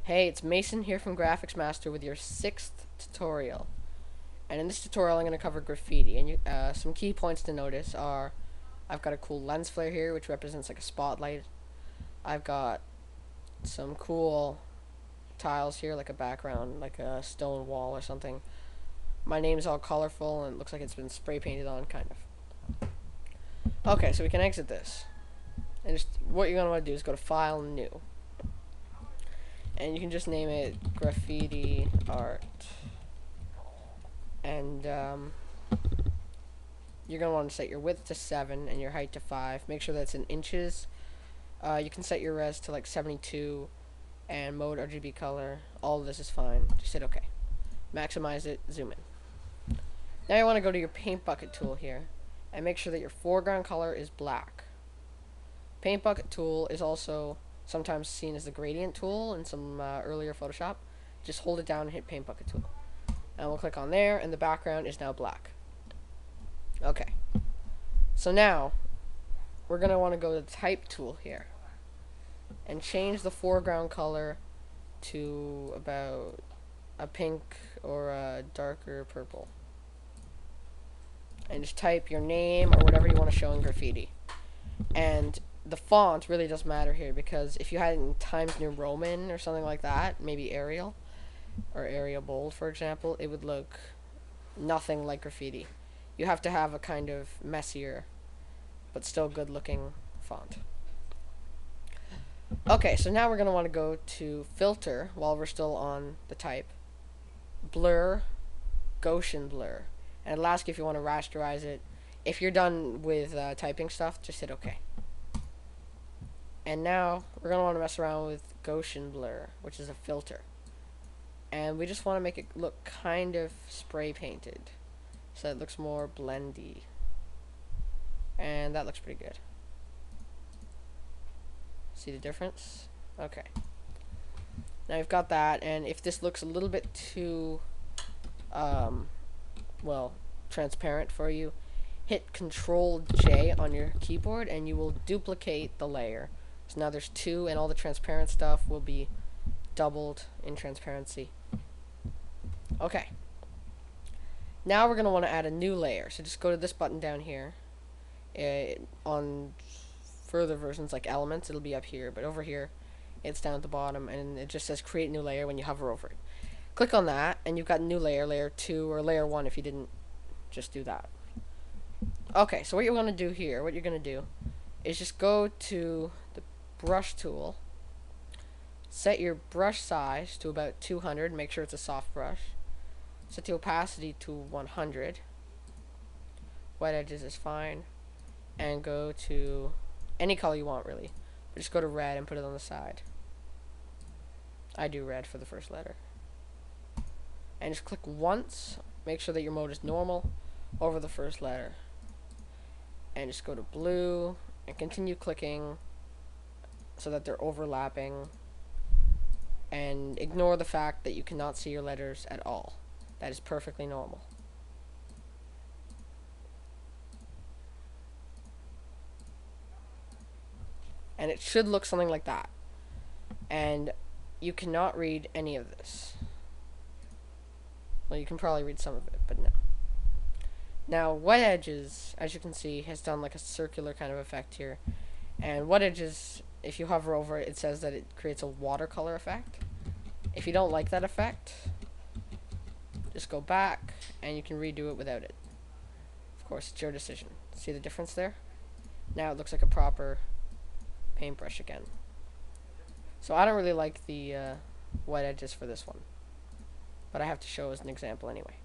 Hey, it's Mason here from Graphics Master with your 6th tutorial. And in this tutorial I'm going to cover graffiti. And some key points to notice are I've got a cool lens flare here which represents like a spotlight. I've got some cool tiles here like a background, like a stone wall or something. My name's all colorful and it looks like it's been spray painted on, kind of. Okay, so we can exit this. And just what you're going to want to do is go to File, New. And you can just name it Graffiti Art. And you're going to want to set your width to 7 and your height to 5. Make sure that's in inches. You can set your res to like 72 and mode RGB color. All of this is fine. Just hit OK. Maximize it, zoom in. Now you want to go to your paint bucket tool here and make sure that your foreground color is black. Paint bucket tool is also sometimes seen as the gradient tool in some earlier Photoshop. Just hold it down and hit paint bucket tool. And we'll click on there and the background is now black. Okay. So now we're going to want to go to the type tool here and change the foreground color to about a pink or a darker purple. And just type your name or whatever you want to show in graffiti. And the font really does matter here, because if you had it in Times New Roman or something like that, maybe Arial or Arial Bold for example, it would look nothing like graffiti. You have to have a kind of messier but still good looking font. Okay, so now we're going to want to go to Filter while we're still on the type, Blur, Gaussian Blur, and it'll ask you if you want to rasterize it. If you're done with typing stuff, just hit OK. And now we're going to want to mess around with Gaussian Blur, which is a filter. And we just want to make it look kind of spray painted, so it looks more blendy. And that looks pretty good. See the difference? Okay. Now you've got that, and if this looks a little bit too, well, transparent for you, hit Control J on your keyboard and you will duplicate the layer. So now there's 2 and all the transparent stuff will be doubled in transparency. Okay. Now we're going to want to add a new layer. So just go to this button down here. On further versions like Elements, it'll be up here, but over here it's down at the bottom and it just says Create New Layer when you hover over it. Click on that and you've got new layer, layer 2 or layer 1 if you didn't just do that. Okay, so what you're going to do here, what you're going to do is just go to the brush tool, set your brush size to about 200, make sure it's a soft brush, set the opacity to 100, wet edges is fine, and go to any color you want really, but just go to red and put it on the side. I do red for the first letter. And just click once, make sure that your mode is normal, over the first letter. And just go to blue and continue clicking so that they're overlapping, and ignore the fact that you cannot see your letters at all. That is perfectly normal. And it should look something like that. And you cannot read any of this. Well, you can probably read some of it, but no. Now, wet edges, as you can see, has done like a circular kind of effect here. And wet edges, if you hover over it, it says that it creates a watercolor effect. If you don't like that effect, just go back and you can redo it without it. Of course, it's your decision. See the difference there? Now it looks like a proper paintbrush again. So I don't really like the wet edges for this one, but I have to show as an example anyway.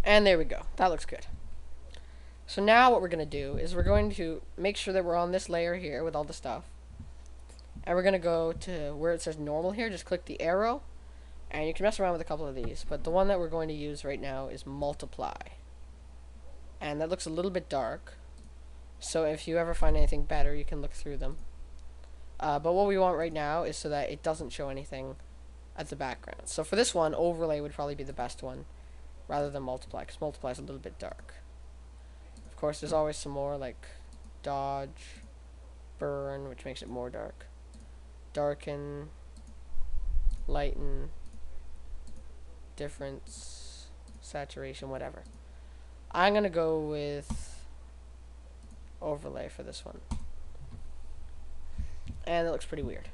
And there we go. That looks good. So now what we're going to do is we're going to make sure that we're on this layer here with all the stuff. And we're going to go to where it says normal here. Just click the arrow. And you can mess around with a couple of these. But the one that we're going to use right now is multiply. And that looks a little bit dark. So if you ever find anything better, you can look through them. But what we want right now is so that it doesn't show anything at the background. So for this one, overlay would probably be the best one. rather than multiply, because multiply is a little bit dark. Of course, there's always some more, like dodge, burn, which makes it more dark, darken, lighten, difference, saturation, whatever. I'm gonna go with overlay for this one, and it looks pretty weird.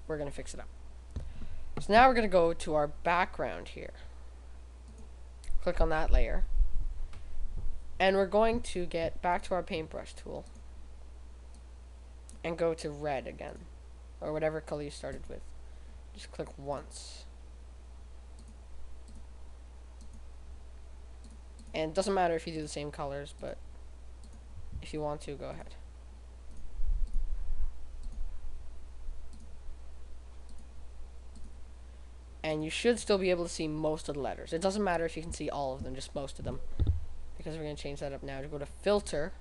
We're gonna fix it up. So now we're gonna go to our background here. Click on that layer, and we're going to get back to our paintbrush tool and go to red again, or whatever color you started with. Just click once. And it doesn't matter if you do the same colors, but if you want to, go ahead. And you should still be able to see most of the letters. It doesn't matter if you can see all of them, just most of them. Because we're going to change that up now. To go to filter,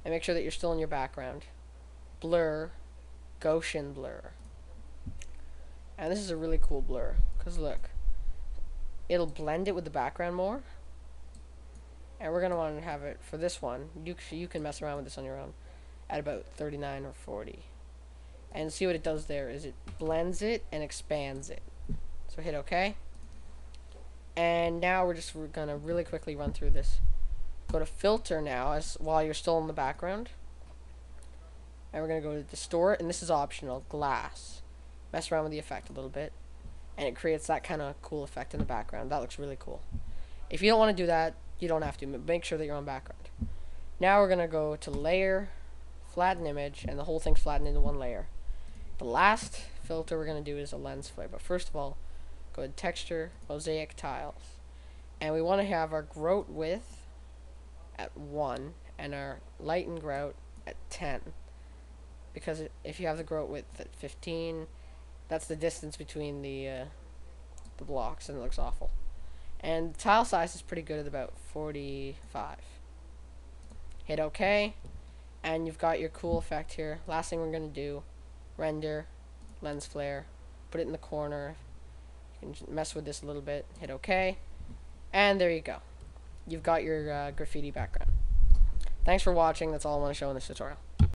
and make sure that you're still in your background. Blur, Gaussian blur. And this is a really cool blur, because look, it'll blend it with the background more. And we're going to want to have it, for this one, you can mess around with this on your own, at about 39 or 40. And see what it does there is it blends it and expands it. So hit OK. And now we're going to really quickly run through this. Go to filter now while you're still in the background. And we're going to go to distort, and this is optional, glass. Mess around with the effect a little bit, and it creates that kind of cool effect in the background. That looks really cool. If you don't want to do that, you don't have to. Make sure that you're on background. Now we're going to go to layer, flatten image, and the whole thing's flattened into one layer. The last filter we're going to do is a lens flare, but first of all, go to texture, mosaic tiles, and we want to have our grout width at 1 and our lighten grout at 10, because if you have the grout width at 15, that's the distance between the blocks, and it looks awful. And the tile size is pretty good at about 45. Hit OK, and you've got your cool effect here. Last thing we're going to do, render, lens flare, put it in the corner. You can mess with this a little bit, hit OK, and there you go. You've got your graffiti background. Thanks for watching. That's all I want to show in this tutorial.